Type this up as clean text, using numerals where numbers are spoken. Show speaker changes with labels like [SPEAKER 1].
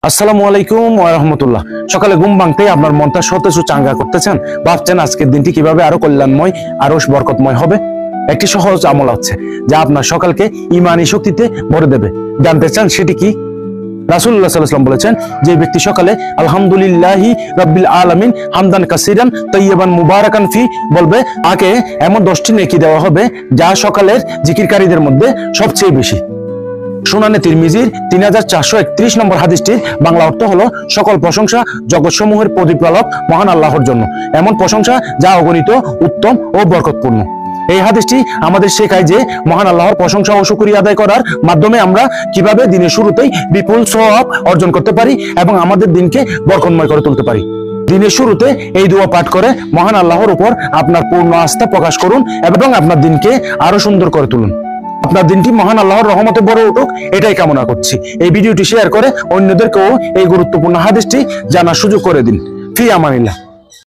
[SPEAKER 1] আসসালামু আলাইকুম ওয়া রাহমাতুল্লাহ। সকালে ঘুম ভাঙতেই আপনার মনটা সতেজ ও চাঙ্গা করতেছেন, ভাবছেন আজকের দিনটি কিভাবে আরো কল্যাণময় আরো বরকতময় হবে। একটি সহজ আমল আছে যা আপনার সকালকে ঈমানী শক্তিতে ভরে দেবে। জানতে চান সেটি কি? রাসূলুল্লাহ সাল্লাল্লাহু আলাইহি ওয়াসাল্লাম বলেছেন, যে ব্যক্তি সকালে আলহামদুলিল্লাহি রাব্বিল আলামিন হামদান কাসীরান তাইয়্যিবান মুবারাকান ফি বলবে, তাকে এমন 10টি নেকি দেওয়া হবে যা সকালের জিকিরকারীদের মধ্যে সবচেয়ে বেশি। সুনানে তিরমিজির 3431 নম্বর হাদিসটির বাংলা অর্থ হলো, সকল প্রশংসা জগৎসমূহের প্রতিপালক মহান আল্লাহর জন্য, এমন প্রশংসা যা অগণিত, উত্তম ও বরকতপূর্ণ। এই হাদিসটি আমাদের শেখায় যে মহান আল্লাহর প্রশংসা ও শুকরিয়া আদায় করার মাধ্যমে আমরা কিভাবে দিনের শুরুতেই বিপুল সওয়াব অর্জন করতে পারি এবং আমাদের দিনকে বরকতময় করে তুলতে পারি। দিনের শুরুতে এই দোয়া পাঠ করে মহান আল্লাহর উপর আপনার পূর্ণ আস্থা প্রকাশ করুন এবং আপনার দিনকে আরো সুন্দর করে তুলুন। আপনার দিনটি মহান আল্লাহর রহমতে বড় উঠুক, এটাই কামনা করছি। এই ভিডিওটি শেয়ার করে অন্যদেরকেও এই গুরুত্বপূর্ণ হাদিসটি জানার সুযোগ করে দিন। ফি আমানিল্লাহ।